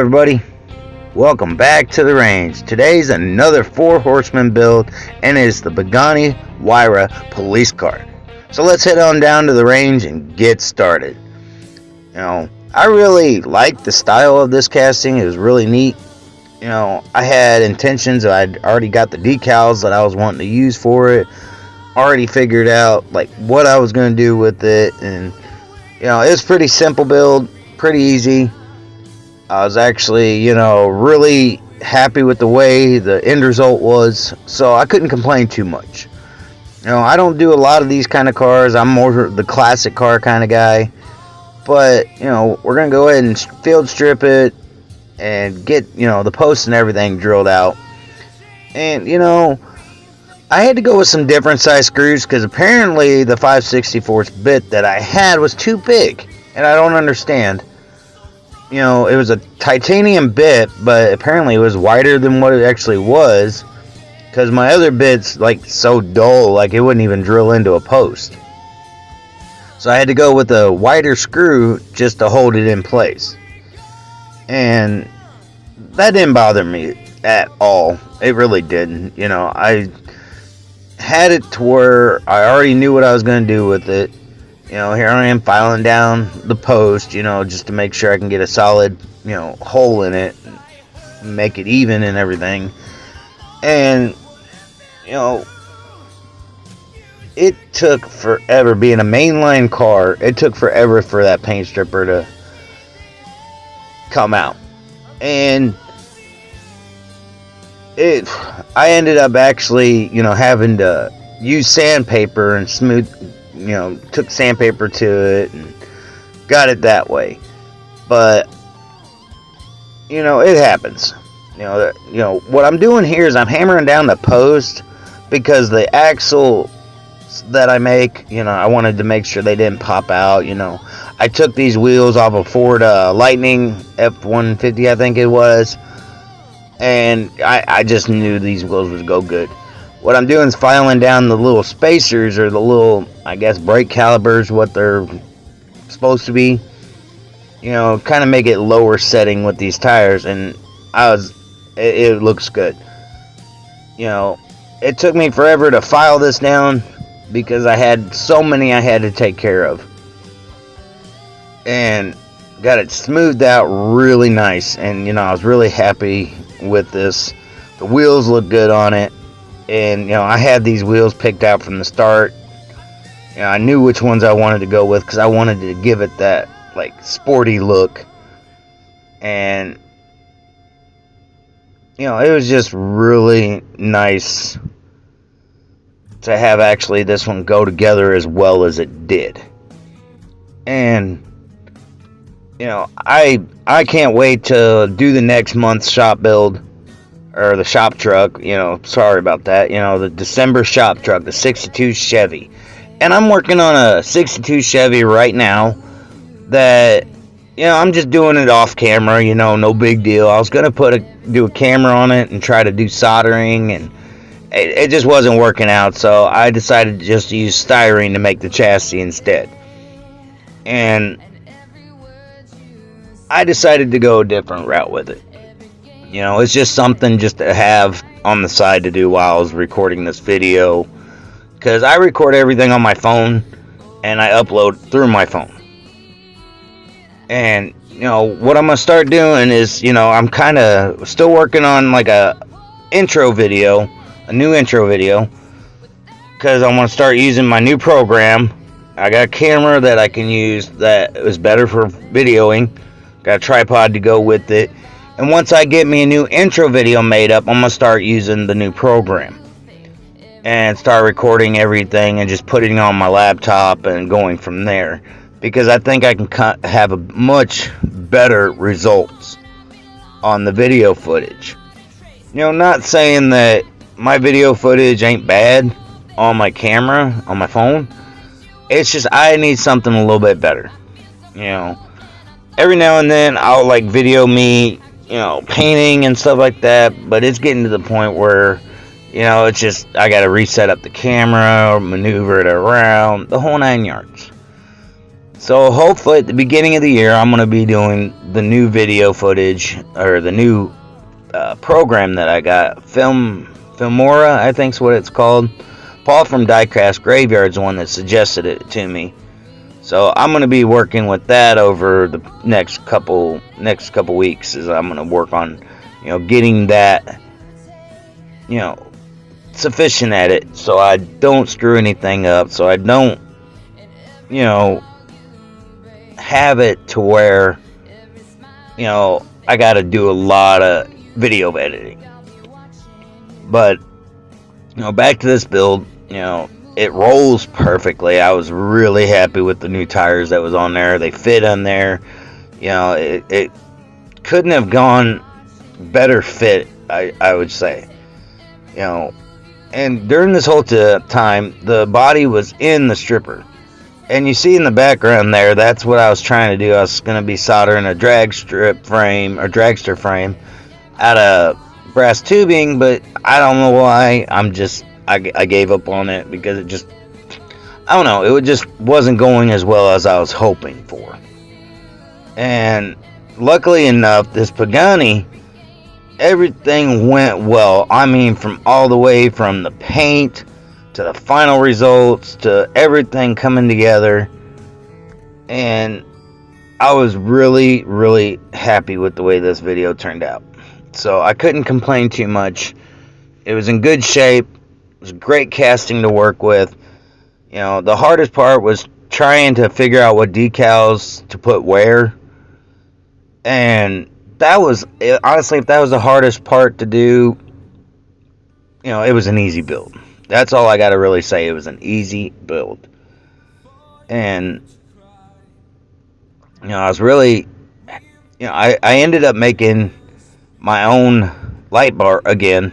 everybody, welcome back to the range. Today's another 4 Horsemen build, and it's the Pagani Huayra police car. So let's head on down to the range and get started. I really liked the style of this casting. It was really neat. I had intentions. I'd already got the decals that I was wanting to use for it. Already figured out like what I was going to do with it, and it was pretty simple build, pretty easy. I was actually, really happy with the way the end result was, so I couldn't complain too much. I don't do a lot of these kind of cars. I'm more the classic car kind of guy. But, we're going to go ahead and field strip it and get, the posts and everything drilled out. And, I had to go with some different size screws because apparently the 5/64 bit that I had was too big. And I don't understand. It was a titanium bit, but apparently it was wider than what it actually was, because my other bit's like so dull, like it wouldn't even drill into a post. So I had to go with a wider screw just to hold it in place, and that didn't bother me at all. It really didn't. I had it to where I already knew what I was going to do with it. Here I am filing down the post, just to make sure I can get a solid, hole in it, and make it even and everything. And, it took forever. Being a mainline car, it took forever for that paint stripper to come out. And I ended up actually, having to use sandpaper and smooth, took sandpaper to it and got it that way. But it happens. What I'm doing here is I'm hammering down the post, because the axle that I make, I wanted to make sure they didn't pop out. I took these wheels off a Ford Lightning F-150, I think it was, and I just knew these wheels would go good. What I'm doing is filing down the little spacers, or the little, I guess, brake calipers, what they're supposed to be. Kind of make it lower setting with these tires, and it looks good. It took me forever to file this down, because I had so many I had to take care of. And got it smoothed out really nice, and I was really happy with this. The wheels look good on it. And, I had these wheels picked out from the start. I knew which ones I wanted to go with, because I wanted to give it that, like, sporty look. And, it was just really nice to have actually this one go together as well as it did. And, I can't wait to do the next month's shop build. Or the shop truck, sorry about that. The December shop truck, the 62 Chevy. And I'm working on a 62 Chevy right now that, I'm just doing it off camera, no big deal. I was going to do a camera on it and try to do soldering, and it just wasn't working out. So I decided to just use styrene to make the chassis instead. And I decided to go a different route with it. It's just something just to have on the side to do while I was recording this video. Because I record everything on my phone, and I upload through my phone. And, what I'm going to start doing is, I'm kind of still working on like a new intro video. Because I want to start using my new program. I got a camera that I can use that is better for videoing. Got a tripod to go with it. And once I get me a new intro video made up, I'm going to start using the new program. And start recording everything and just putting it on my laptop and going from there. Because I think I can have a much better results on the video footage. Not saying that my video footage ain't bad on my camera, on my phone. It's just I need something a little bit better. Every now and then I'll like video me, painting and stuff like that, but it's getting to the point where, it's just, I gotta reset up the camera, or maneuver it around, the whole 9 yards. So hopefully at the beginning of the year, I'm going to be doing the new video footage, or the new program that I got, Filmora, I think's what it's called. Paul from Diecast Graveyard's the one that suggested it to me. So I'm going to be working with that over the next couple weeks. Is I'm going to work on, getting that, sufficient at it, so I don't screw anything up, so I don't, have it to where, I got to do a lot of video editing. But, back to this build, it rolls perfectly. I was really happy with the new tires that was on there. They fit on there. It couldn't have gone better fit, I would say. And during this whole time, the body was in the stripper. And you see in the background there, that's what I was trying to do. I was going to be soldering a dragster frame out of brass tubing, but I don't know why. I gave up on it because it just, I don't know, it just wasn't going as well as I was hoping for. And luckily enough, this Pagani, everything went well. I mean, from all the way from the paint to the final results to everything coming together. And I was really, really happy with the way this video turned out. So I couldn't complain too much. It was in good shape. It was great casting to work with. The hardest part was trying to figure out what decals to put where. And that was, honestly, if that was the hardest part to do, it was an easy build. That's all I got to really say. It was an easy build. And, I was really, I ended up making my own light bar again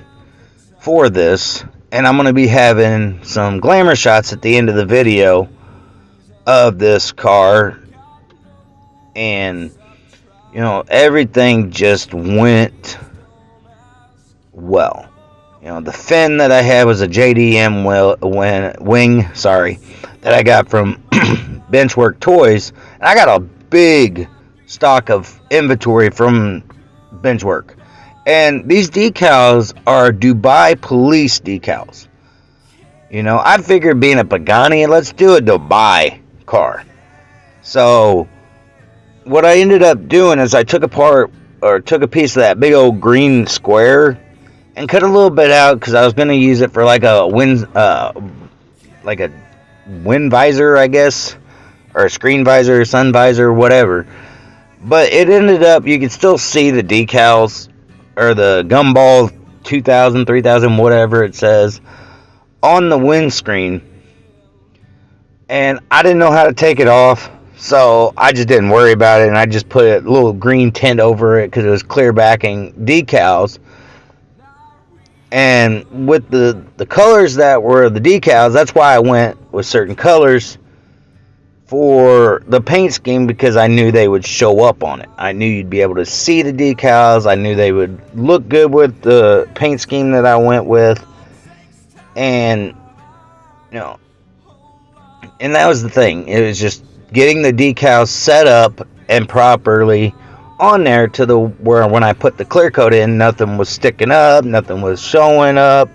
for this. And I'm going to be having some glamour shots at the end of the video of this car. And, everything just went well. The fin that I had was a JDM wing, that I got from Benchwork Toys. And I got a big stock of inventory from Benchwork. And these decals are Dubai police decals. I figured being a Pagani, let's do a Dubai car. So what I ended up doing is I took a piece of that big old green square and cut a little bit out because I was going to use it for like a wind visor, I guess, or a screen visor, sun visor, whatever. But it ended up, you could still see the decals, or the Gumball 2000, 3000, whatever it says, on the windscreen. And I didn't know how to take it off, so I just didn't worry about it, and I just put a little green tint over it because it was clear backing decals. And with the colors that were the decals, that's why I went with certain colors for the paint scheme, because I knew they would show up on it. I knew you'd be able to see the decals. I knew they would look good with the paint scheme that I went with. And, and that was the thing. It was just getting the decals set up and properly on there to the where when I put the clear coat in, nothing was sticking up, nothing was showing up.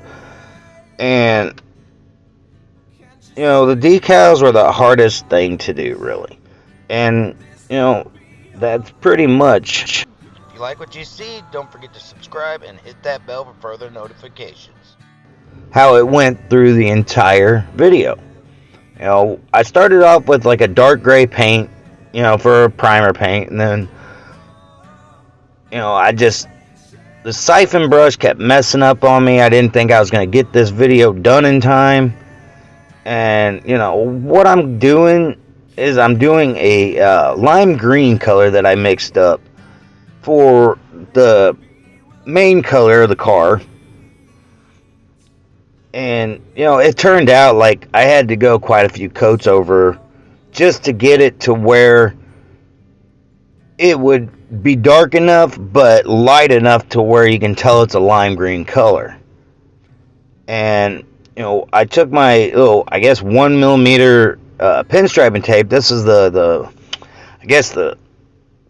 And the decals were the hardest thing to do, really. And that's pretty much. If you like what you see, don't forget to subscribe and hit that bell for further notifications. How it went through the entire video. I started off with like a dark gray paint, for a primer paint, and then the siphon brush kept messing up on me. I didn't think I was going to get this video done in time. And, what I'm doing is I'm doing a lime green color that I mixed up for the main color of the car. And, it turned out like I had to go quite a few coats over just to get it to where it would be dark enough but light enough to where you can tell it's a lime green color. And I took my little, I guess, 1mm pinstriping tape. This is the I guess the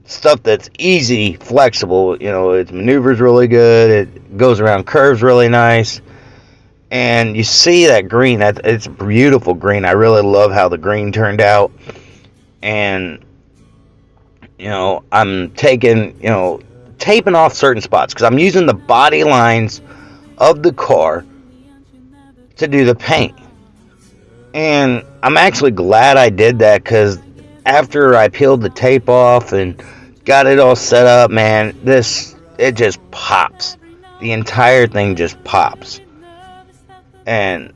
stuff that's easy, flexible. You know, it maneuvers really good. It goes around curves really nice. And you see that green. It's a beautiful green. I really love how the green turned out. And, you know, I'm taking, you know, taping off certain spots because I'm using the body lines of the car to do the paint. And I'm actually glad I did that because after I peeled the tape off and got it all set up, man, it just pops. The entire thing just pops. And,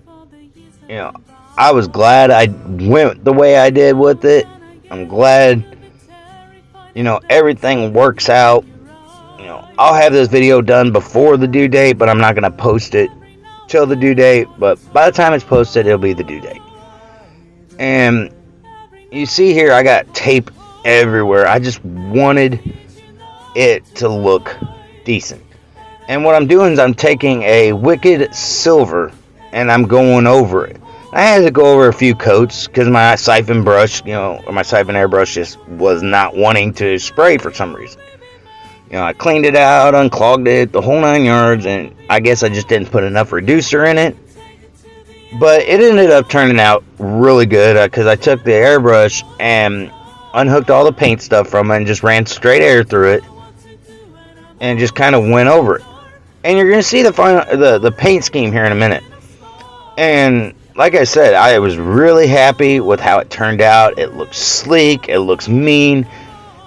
you know, I was glad I went the way I did with it. I'm glad, you know, everything works out. You know, I'll have this video done before the due date, but I'm not going to post it till the due date. But by the time it's posted, it'll be the due date. And you see here, I got tape everywhere. I just wanted it to look decent. And what I'm doing is I'm taking a Wicked Silver and I'm going over it. I had to go over a few coats because my siphon brush, you know, or my siphon airbrush just was not wanting to spray for some reason. You know, I cleaned it out, unclogged it, the whole 9 yards, and I guess I just didn't put enough reducer in it. But it ended up turning out really good because I took the airbrush and unhooked all the paint stuff from it and just ran straight air through it and just kind of went over it. And you're going to see the paint scheme here in a minute. And like I said, I was really happy with how it turned out. It looks sleek. It looks mean.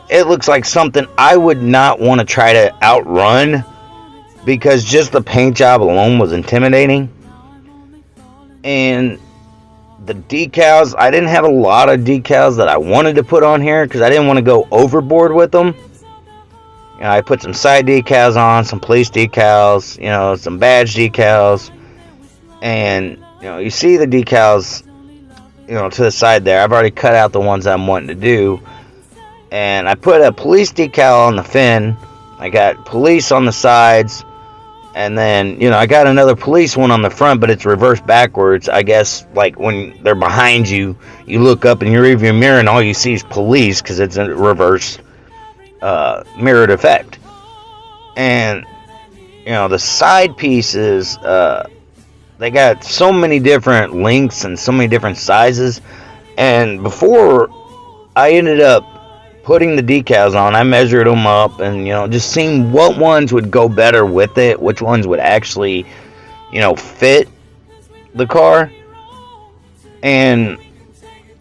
It looks like something I would not want to try to outrun because just the paint job alone was intimidating. And the decals, I didn't have a lot of decals that I wanted to put on here because I didn't want to go overboard with them. You know, I put some side decals on, some police decals, you know, some badge decals. And, you know, you see the decals, you know, to the side there. I've already cut out the ones I'm wanting to do. And I put a police decal on the fin. I got police on the sides. And then, you know, I got another police one on the front, but it's reversed backwards. I guess, like, when they're behind you, you look up in your rearview mirror and all you see is police because it's a reverse mirrored effect. And, you know, the side pieces, they got so many different lengths and so many different sizes. And before I ended up putting the decals on, I measured them up and, you know, just seeing what ones would go better with it, which ones would actually, you know, fit the car. And,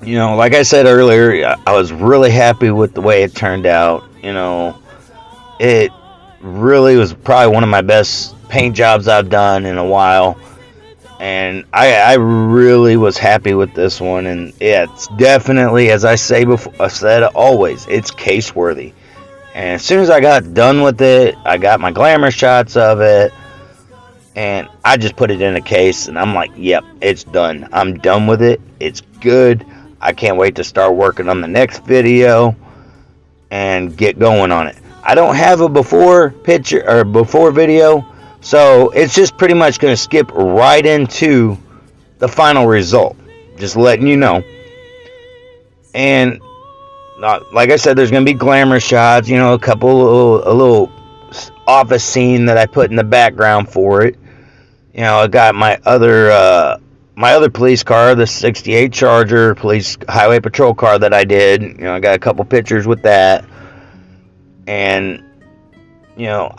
you know, like I said earlier, I was really happy with the way it turned out. You know, it really was probably one of my best paint jobs I've done in a while. And I really was happy with this one. And yeah, it's definitely, as I say before, I said always, it's case worthy. And as soon as I got done with it, I got my glamour shots of it. And I just put it in a case. And I'm like, yep, it's done. I'm done with it. It's good. I can't wait to start working on the next video and get going on it. I don't have a before picture or before video. So it's just pretty much going to skip right into the final result. Just letting you know. And like I said, there's going to be glamour shots. You know, a little office scene that I put in the background for it. You know, I got my other police car, the 68 Charger police highway patrol car that I did. You know, I got a couple pictures with that. And, you know,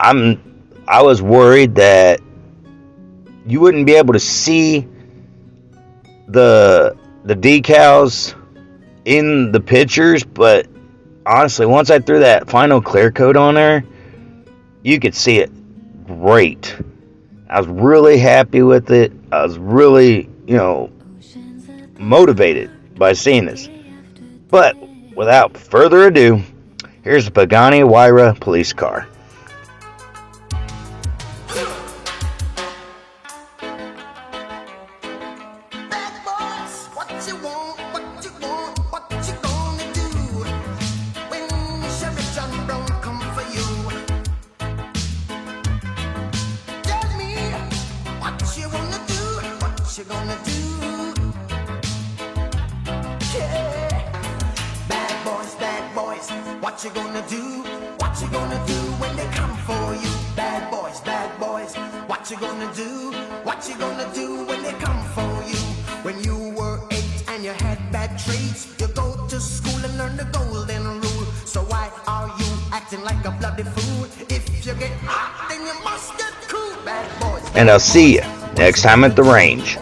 I was worried that you wouldn't be able to see the decals in the pictures, but honestly, once I threw that final clear coat on there, you could see it great. I was really happy with it. I was really, you know, motivated by seeing this. But without further ado, here's the Pagani Huayra police car. you gonna do? What you gonna do when they come for you? When you were 8 and you had bad traits, you go to school and learn the golden rule. So why are you acting like a bloody fool? If you get hot, then you must get cool, bad boys. And I'll see you next time at the range.